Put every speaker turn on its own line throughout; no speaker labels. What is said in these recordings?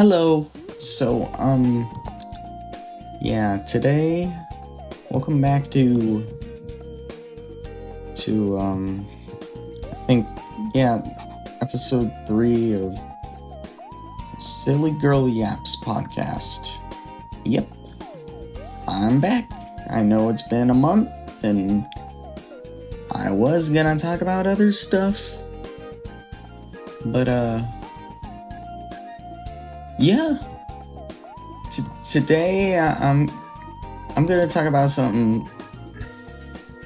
Hello. So, yeah, today, welcome back to I think, yeah, episode 3 of Silly Gurl Yaps podcast. Yep, I'm back. I know it's been a month, and I was gonna talk about other stuff, but, yeah. Today, I'm gonna talk about something.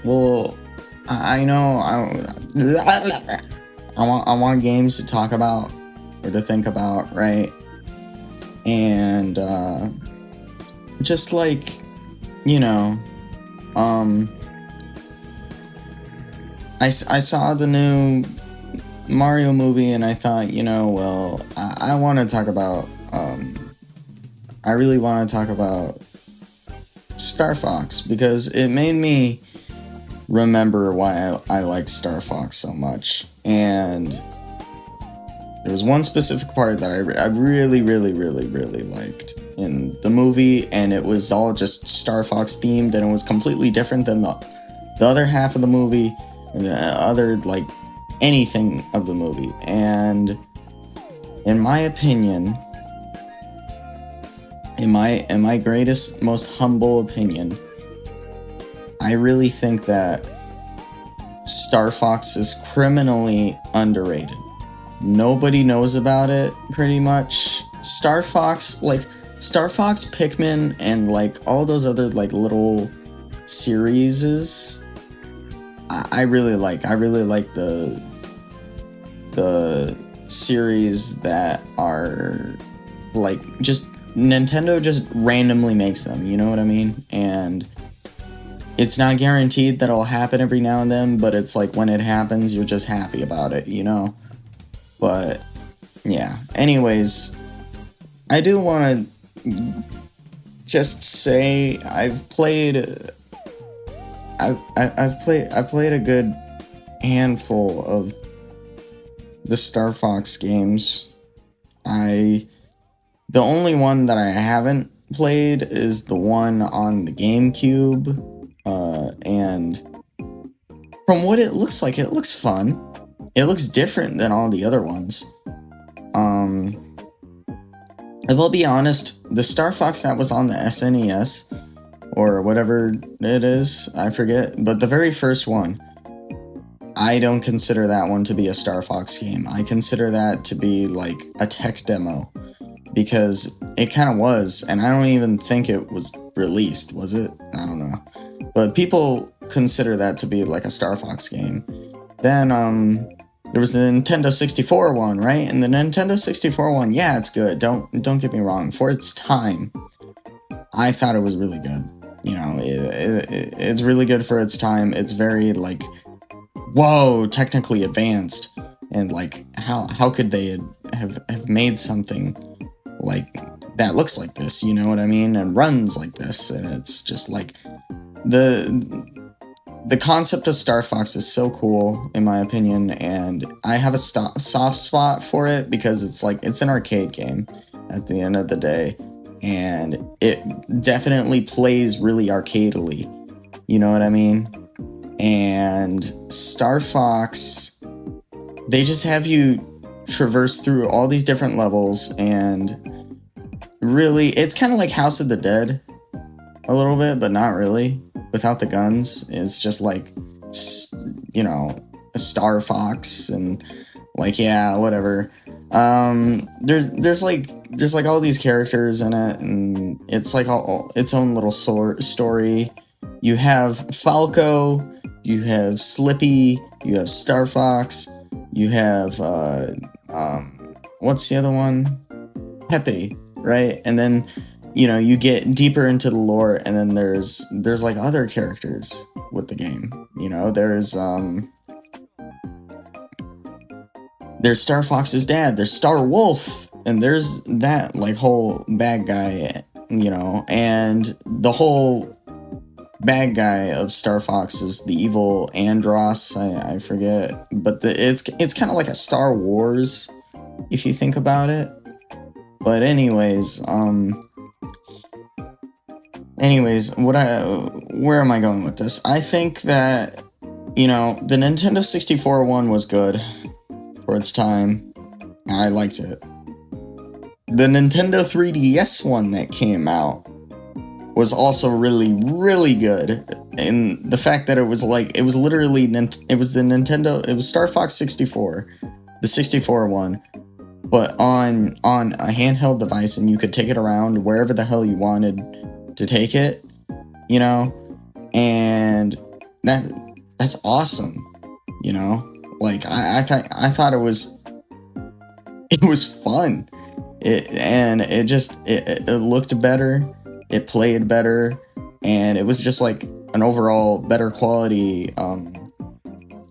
Well, I know I want games to talk about or to think about, right? And just like you know, I saw the new Mario movie and I thought, I want to talk about I really want to talk about Star Fox because it made me remember why I like Star Fox so much. And there was one specific part that I really, really, really, really liked in the movie, and it was all just Star Fox themed, and it was completely different than the other half of the movie, and the other, anything of the movie. And in my opinion, in my greatest, most humble opinion, I really think that Star Fox is criminally underrated. Nobody knows about it, pretty much. Star Fox, Pikmin, and all those other little series. I really like the series that are just Nintendo just randomly makes them, you know what I mean? And it's not guaranteed that it'll happen every now and then, but it's when it happens, you're just happy about it, you know? But, yeah. Anyways, I do want to just say I've played a good handful of the Star Fox games. The only one that I haven't played is the one on the GameCube, and from what it looks like, it looks fun. It looks different than all the other ones. If I'll be honest, the Star Fox that was on the SNES, or whatever it is, I forget, but the very first one, I don't consider that one to be a Star Fox game. I consider that to be a tech demo. Because it kind of was, and I don't even think it was released, was it? I don't know. But people consider that to be a Star Fox game. Then, there was the Nintendo 64 one, right? And the Nintendo 64 one, yeah, it's good. Don't get me wrong. For its time, I thought it was really good. It's really good for its time. It's very, whoa, technically advanced. And, how could they have made something that looks like this, you know what I mean, and runs like this, and it's just the concept of Star Fox is so cool, in my opinion, and I have a soft spot for it because it's an arcade game at the end of the day, and it definitely plays really arcadely, you know what I mean, and Star Fox, they just have you traverse through all these different levels, and really, it's kind of like House of the Dead a little bit, but not really. Without the guns, it's just a Star Fox, and yeah, whatever. There's all these characters in it, and it's all its own little story. You have Falco, you have Slippy, you have Star Fox, you have what's the other one? Pepe, right? And then you get deeper into the lore, and then there's other characters with the game. There's Star Fox's dad, there's Star Wolf, and there's that whole bad guy, and the whole bad guy of Star Fox is the evil Andross, I forget, but it's kind of like a Star Wars, if you think about it. But anyways, where am I going with this? I think that, the Nintendo 64 one was good for its time. I liked it. The Nintendo 3DS one that came out was also really, really good. And the fact that it was Star Fox 64, the 64 one, but on a handheld device, and you could take it around wherever the hell you wanted to take it, and that's awesome, I thought it was fun. It looked better, it played better, and it was just like an overall better quality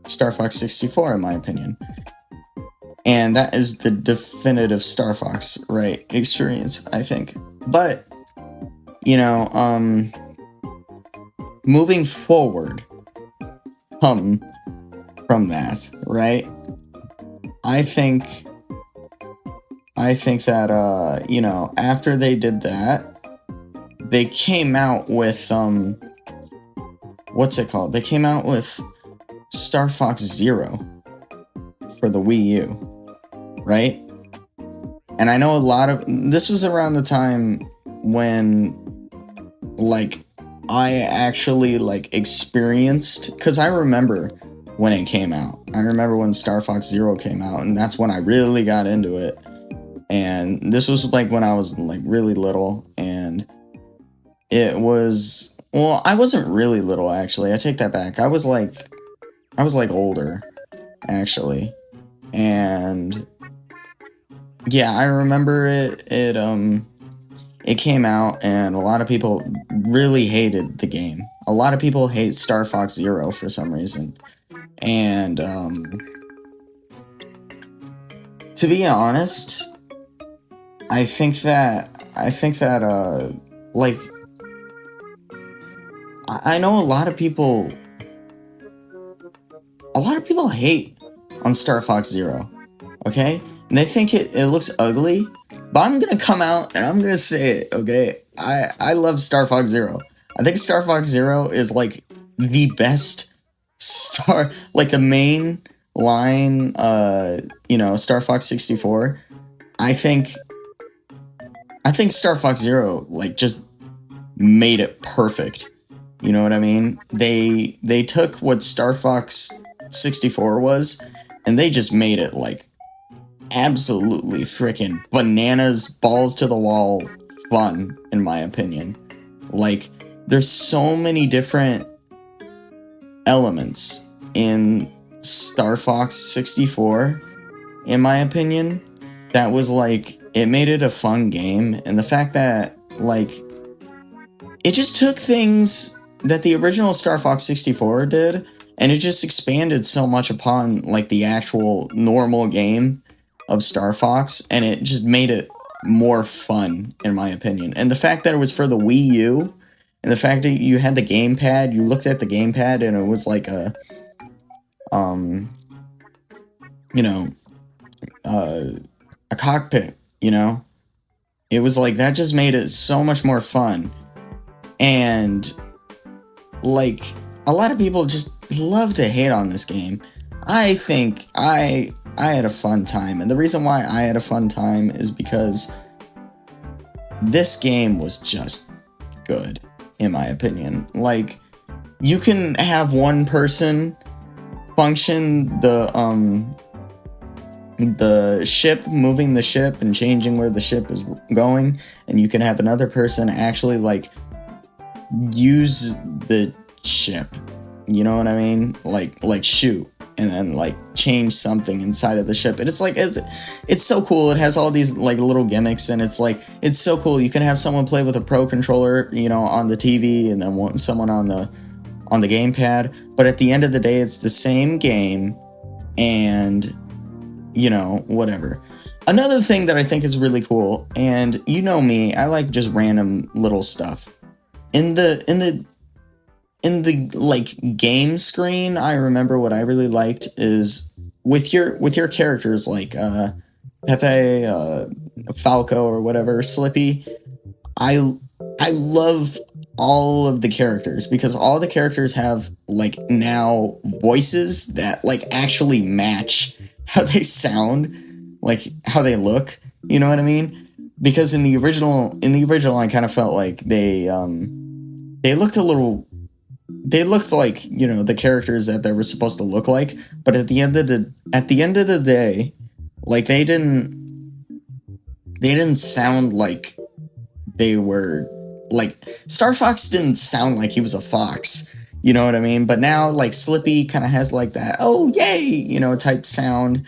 Star Fox 64 in my opinion. And that is the definitive Star Fox, right, experience, I think. But, moving forward from that, right, I think that, after they did that, they came out with, what's it called? They came out with Star Fox Zero for the Wii U. Right? And I know this was around the time when, I actually, experienced, because I remember when it came out. I remember when Star Fox Zero came out, and that's when I really got into it. And this was, when I was, really little, and it was, well, I wasn't really little, actually. I take that back. I was, older, actually. And yeah, I remember it came out, and a lot of people really hated the game. A lot of people hate Star Fox Zero for some reason. And to be honest, I think that I know a lot of people hate on Star Fox Zero, okay? And they think it looks ugly, but I'm gonna come out and I'm gonna say it, okay? I love Star Fox Zero. I think Star Fox Zero is, the best the main line, Star Fox 64. I think Star Fox Zero, just made it perfect. You know what I mean? They took what Star Fox 64 was, and they just made it, absolutely freaking bananas, balls to the wall fun, in my opinion. There's so many different elements in Star Fox 64, in my opinion, that was, it made it a fun game. And the fact that, it just took things that the original Star Fox 64 did, and it just expanded so much upon, the actual normal game of Star Fox, and it just made it more fun, in my opinion. And the fact that it was for the Wii U, and the fact that you had the gamepad, you looked at the gamepad, and it was a cockpit, It was that just made it so much more fun. And, a lot of people just love to hate on this game. I think I had a fun time, and the reason why I had a fun time is because this game was just good, in my opinion. You can have one person function the ship, moving the ship and changing where the ship is going, and you can have another person actually use the ship, you know what I mean, shoot and then change something inside of the ship. And it's so cool. It has all these little gimmicks, and it's so cool. You can have someone play with a pro controller, on the TV, and then someone on the gamepad, but at the end of the day, it's the same game. And whatever. Another thing that I think is really cool, and me, I like just random little stuff. In the game screen, I remember what I really liked is with your characters Pepe, Falco or whatever, Slippy. I love all of the characters because all the characters have like now voices that like actually match how they sound, like how they look. You know what I mean? Because in the original, I kind of felt like they looked a little. They looked like, you know, the characters that they were supposed to look like, but at the end of the day, like they didn't sound like they were like Star Fox didn't sound like he was a fox. You know what I mean? But now like Slippy kind of has like that oh yay, you know, type sound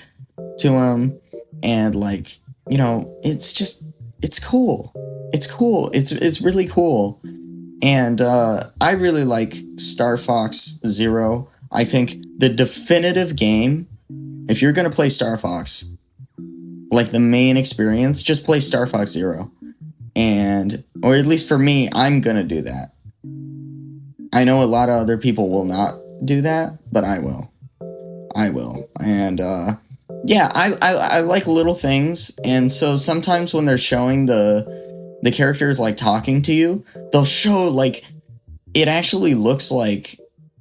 to him, and like, you know, it's cool. It's cool. It's really cool. And I really like Star Fox Zero. I think the definitive game, if you're going to play Star Fox, like the main experience, just play Star Fox Zero. And, or at least for me, I'm going to do that. I know a lot of other people will not do that, but I will. And yeah, I like little things. And so sometimes when they're showing the characters like talking to you, they'll show like it actually looks like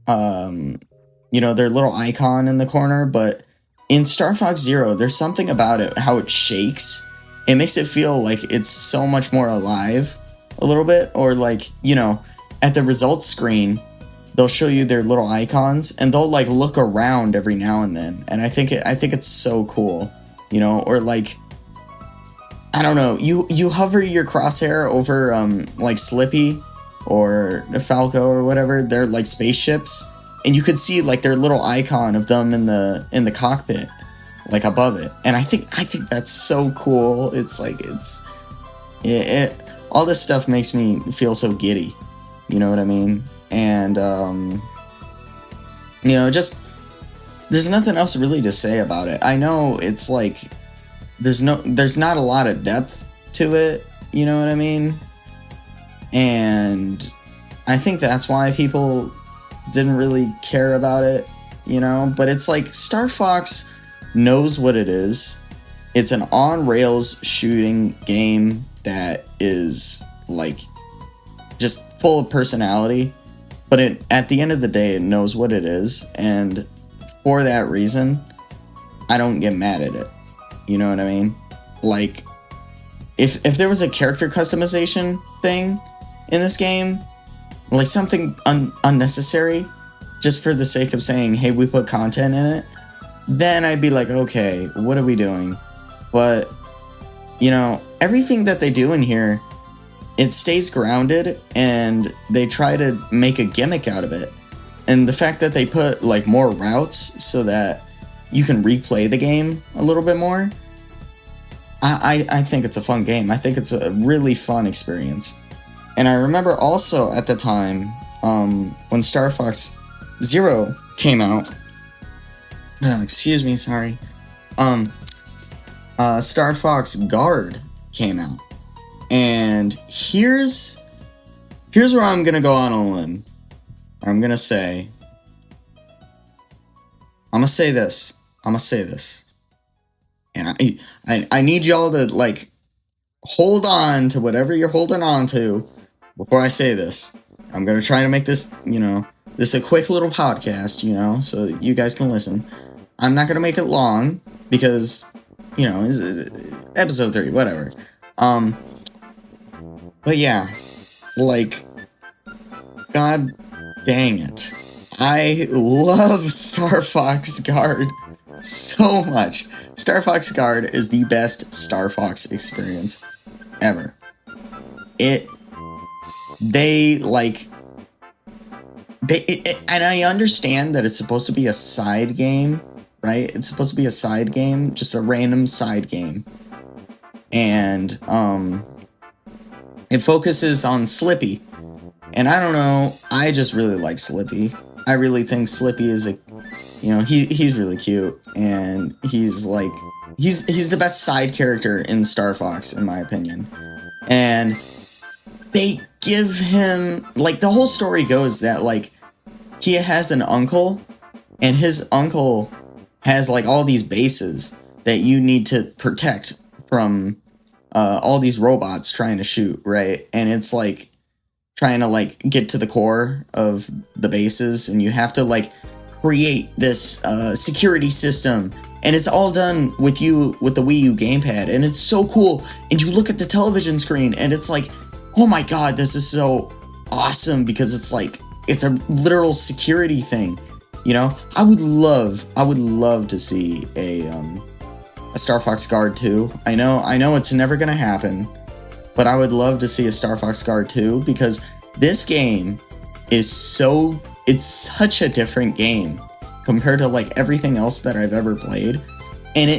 you know, their little icon in the corner, but in Star Fox Zero there's something about it, how it shakes. It makes it feel like it's so much more alive a little bit. Or like, you know, at the results screen they'll show you their little icons and they'll like look around every now and then, and I think it's so cool, you know. Or like, I don't know, you hover your crosshair over like Slippy or Falco or whatever, they're like spaceships, and you could see like their little icon of them in the cockpit, like above it. And I think that's so cool. It's like it all this stuff makes me feel so giddy. You know what I mean? And you know, just there's nothing else really to say about it. I know it's like there's not a lot of depth to it, you know what I mean? And I think that's why people didn't really care about it, you know? But it's like Star Fox knows what it is. It's an on-rails shooting game that is like just full of personality, but at the end of the day it knows what it is, and for that reason I don't get mad at it. You know what I mean? Like, if there was a character customization thing in this game, like something unnecessary, just for the sake of saying, hey, we put content in it, then I'd be like, okay, what are we doing? But, you know, everything that they do in here, it stays grounded, and they try to make a gimmick out of it. And the fact that they put, like, more routes so that you can replay the game a little bit more, I think it's a fun game. I think it's a really fun experience. And I remember also at the time, when Star Fox Zero came out, excuse me, sorry, Star Fox Guard came out. And here's where I'm gonna go on a limb. I'm gonna say this. And I need y'all to, like, hold on to whatever you're holding on to before I say this. I'm going to try to make this, you know, this a quick little podcast, you know, so that you guys can listen. I'm not going to make it long because, you know, it's episode 3, whatever. But yeah, like, god dang it. I love Star Fox Guard so much. Star Fox Guard is the best Star Fox experience ever. And I understand that it's supposed to be a side game, right? It's supposed to be a side game, just a random side game. And it focuses on Slippy. And I don't know, I just really like Slippy. I really think Slippy is he's really cute, and he's the best side character in Star Fox, in my opinion. And they give him, like, the whole story goes that, like, he has an uncle, and his uncle has, like, all these bases that you need to protect from all these robots trying to shoot, right? And it's like trying to like get to the core of the bases, and you have to like create this security system, and it's all done with the Wii U gamepad, and it's so cool. And you look at the television screen and it's like, oh my god, this is so awesome, because it's like it's a literal security thing, you know. I would love to see a Star Fox Guard 2. I know it's never gonna happen, but I would love to see a Star Fox Guard 2, because this game is it's such a different game compared to like everything else that I've ever played, and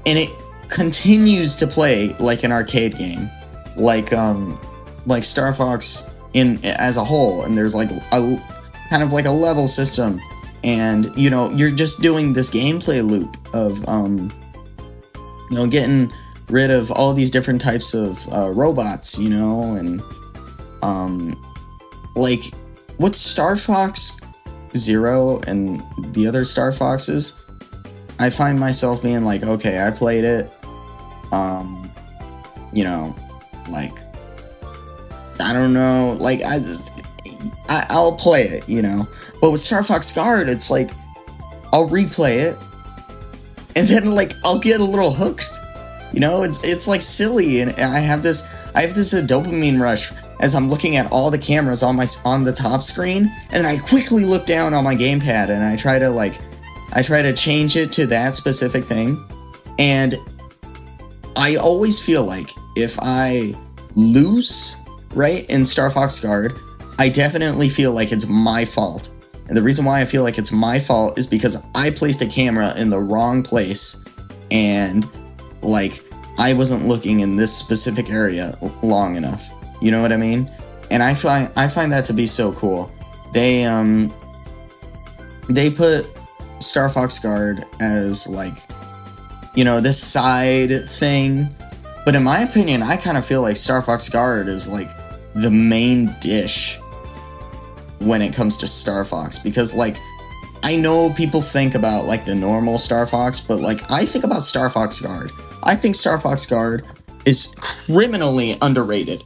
it continues to play like an arcade game, like Star Fox as a whole. And there's like a kind of like a level system, and you know, you're just doing this gameplay loop of you know, getting rid of all these different types of robots, you know. And like with Star Fox Zero and the other Star Foxes, I find myself being like, okay, I played it, you know, like, I don't know, like, I'll play it, you know. But with Star Fox Guard, it's like, I'll replay it, and then like I'll get a little hooked, you know. It's like silly, and I have this dopamine rush as I'm looking at all the cameras on the top screen, and I quickly look down on my gamepad and I try to change it to that specific thing. And I always feel like if I lose, right, in Star Fox Guard, I definitely feel like it's my fault. And the reason why I feel like it's my fault is because I placed a camera in the wrong place, and like I wasn't looking in this specific area long enough. You know what I mean? And I find that to be so cool. They put Star Fox Guard as like, you know, this side thing, but in my opinion, I kind of feel like Star Fox Guard is like the main dish when it comes to Star Fox, because like I know people think about like the normal Star Fox, but like I think about Star Fox Guard. I think Star Fox Guard is criminally underrated.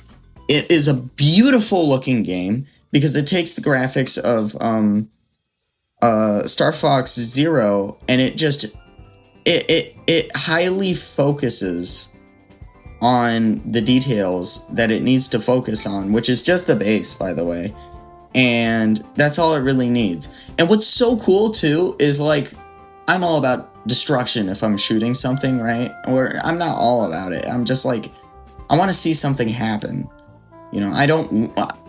It is a beautiful looking game because it takes the graphics of Star Fox Zero, and it highly focuses on the details that it needs to focus on, which is just the base, by the way. And that's all it really needs. And what's so cool too is like, I'm all about destruction if I'm shooting something, right? Or I'm not all about it. I'm just like, I want to see something happen. You know,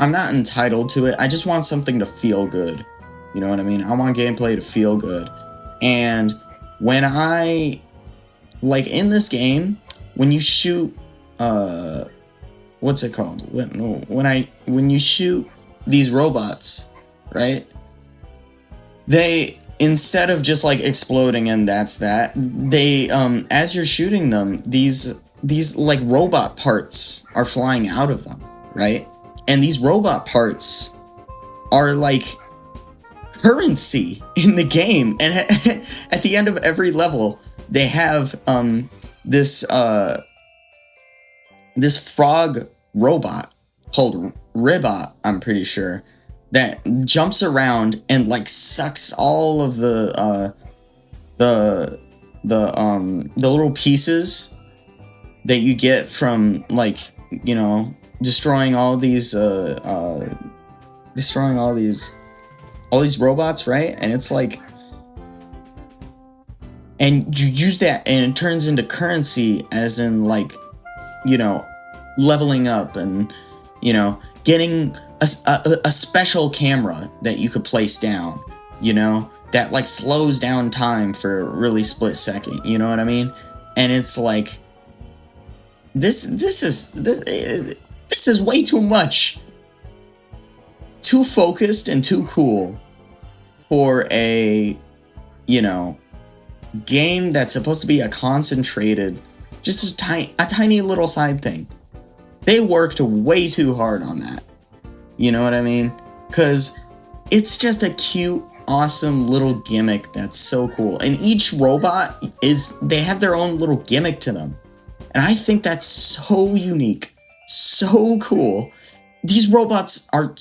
I'm not entitled to it. I just want something to feel good. You know what I mean? I want gameplay to feel good. And when I, like in this game, when you shoot, what's it called? When you shoot these robots, right? They, instead of just like exploding and that's that, they, as you're shooting them, these like robot parts are flying out of them. Right? And these robot parts are like currency in the game. And at the end of every level, they have this frog robot called Ribot, I'm pretty sure, that jumps around and like sucks all of the little pieces that you get from, like, you know, destroying all these robots, right? And it's like, and you use that and it turns into currency, as in like, you know, leveling up and, you know, getting a special camera that you could place down, you know, that like slows down time for a really split second, you know what I mean? And it's like, this is way too much. Too focused and too cool for a, you know, game that's supposed to be a concentrated, just a tiny little side thing. They worked way too hard on that. You know what I mean? Because it's just a cute, awesome little gimmick that's so cool. And each robot they have their own little gimmick to them. And I think that's so unique, so cool. These robots are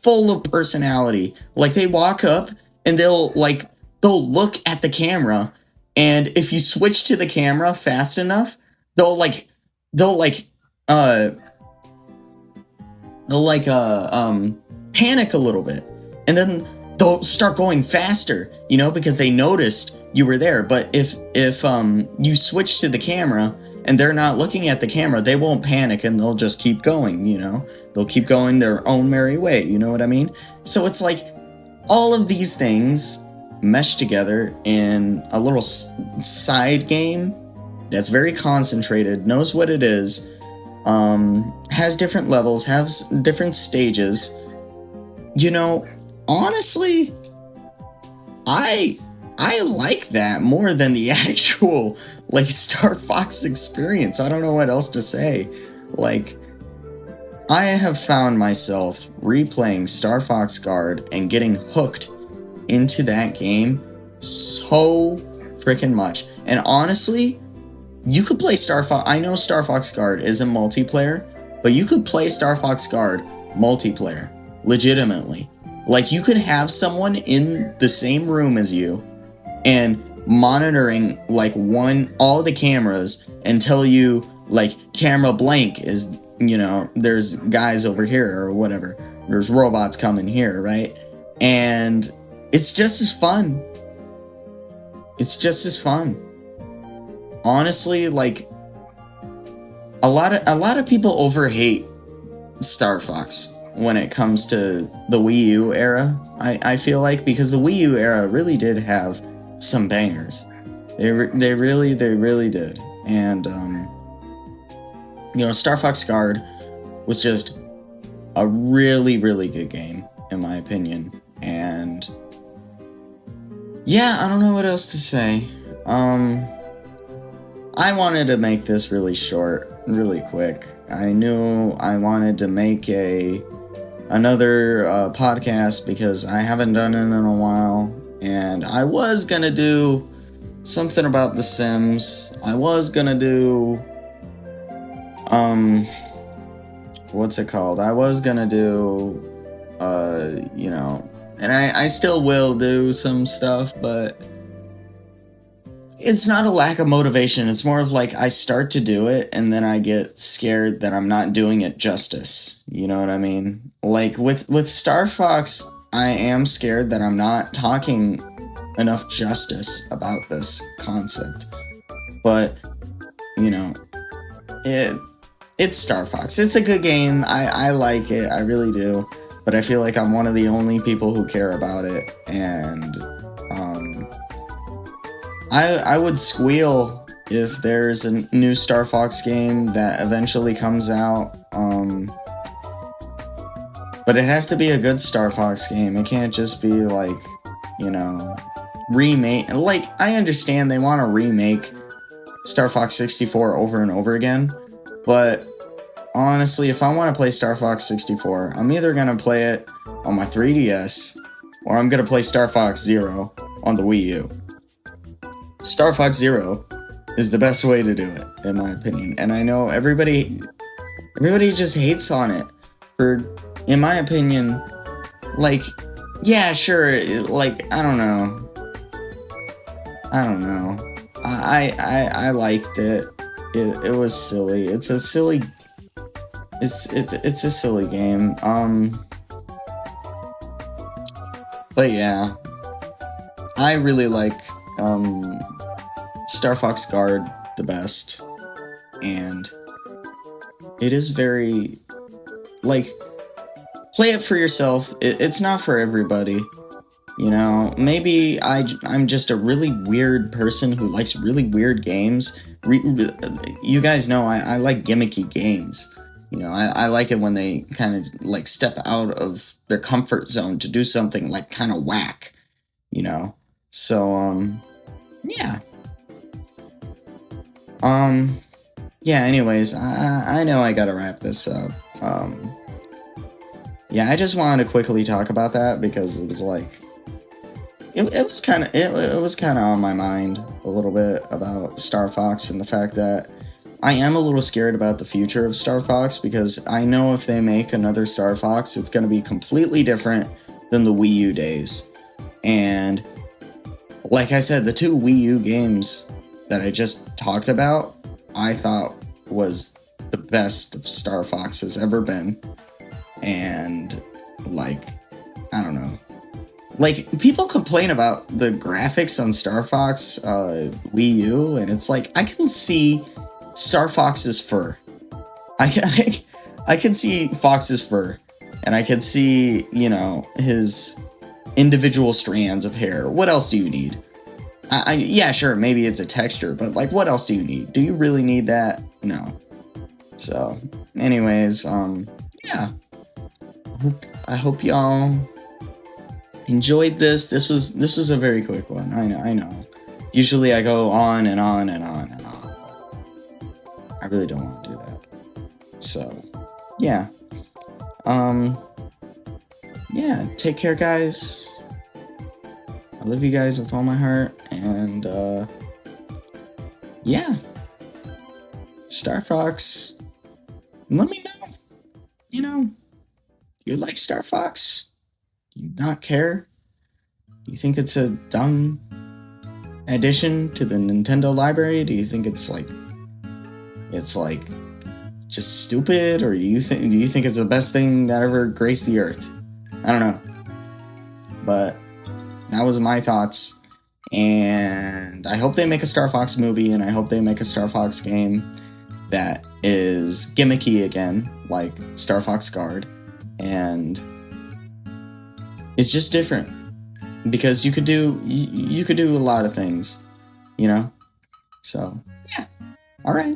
full of personality. Like, they walk up and they'll look at the camera, and if you switch to the camera fast enough, they'll panic a little bit, and then they'll start going faster, because they noticed you were there. But if you switch to the camera and they're not looking at the camera, they won't panic, and they'll just keep going. They'll keep going their own merry way. You know what I mean? So it's like all of these things mesh together in a little side game that's very concentrated, knows what it is, has different levels, has different stages. Honestly, I like that more than the actual Star Fox experience. I don't know what else to say. I have found myself replaying Star Fox Guard and getting hooked into that game so freaking much. And honestly, you could play Star Fox. I know Star Fox Guard isn't multiplayer, but you could play Star Fox Guard multiplayer legitimately. You could have someone in the same room as you and monitoring all the cameras and tell you camera blank is, there's guys over here or whatever. There's robots coming here, right? And it's just as fun. It's just as fun. Honestly, a lot of people overhate Star Fox when it comes to the Wii U era. I feel like, because the Wii U era really did have some bangers. They really did. And Star Fox Guard was just a really, really good game, in my opinion. And yeah, I don't know what else to say. I wanted to make this really short, really quick. I knew I wanted to make another podcast because I haven't done it in a while, and I was gonna do something about The Sims. I was gonna do what's it called? I was gonna do and I still will do some stuff, but it's not a lack of motivation. It's more of I start to do it and then I get scared that I'm not doing it justice. You know what I mean? With Star Fox, I am scared that I'm not talking enough justice about this concept. But, it's Star Fox. It's a good game. I like it. I really do. But I feel like I'm one of the only people who care about it. And, I would squeal if there's a new Star Fox game that eventually comes out. But it has to be a good Star Fox game. It can't just be remake. I understand they want to remake Star Fox 64 over and over again. But honestly, if I want to play Star Fox 64, I'm either going to play it on my 3DS or I'm going to play Star Fox Zero on the Wii U. Star Fox Zero is the best way to do it, in my opinion. And I know everybody just hates on it for, in my opinion, yeah, sure, I don't know. I liked it. It was silly. It's a silly game. But yeah, I really like Star Fox Guard the best, and it is very play it for yourself. It's not for everybody. Maybe I'm just a really weird person who likes really weird games. You guys know I like gimmicky games. I like it when they kind of step out of their comfort zone to do something kind of whack. So yeah. Yeah, anyways, I know I gotta wrap this up. Yeah, I just wanted to quickly talk about that because it was it was kind of on my mind a little bit about Star Fox and the fact that I am a little scared about the future of Star Fox because I know if they make another Star Fox, it's going to be completely different than the Wii U days. And like I said, the two Wii U games that I just talked about, I thought was the best Star Fox has ever been. And, like, I don't know. Like, people complain about the graphics on Star Fox Wii U, and it's like, I can see Star Fox's fur. I can see Fox's fur, and I can see, you know, his individual strands of hair. What else do you need? Yeah, sure, maybe it's a texture, but, like, what else do you need? Do you really need that? No. So, anyways, yeah. I hope y'all enjoyed this. This was a very quick one. I know. Usually I go on and on and on and on, but I really don't want to do that. So, yeah. Yeah, take care, guys. I love you guys with all my heart, and yeah. Star Fox, let me know. You know, you like Star Fox? Do you not care? Do you think it's a dumb addition to the Nintendo library? Do you think it's like just stupid, or do you think it's the best thing that ever graced the earth? I don't know. But that was my thoughts, and I hope they make a Star Fox movie, and I hope they make a Star Fox game that is gimmicky again, like Star Fox Guard, and it's just different because you could do a lot of things, you know. So yeah, all right.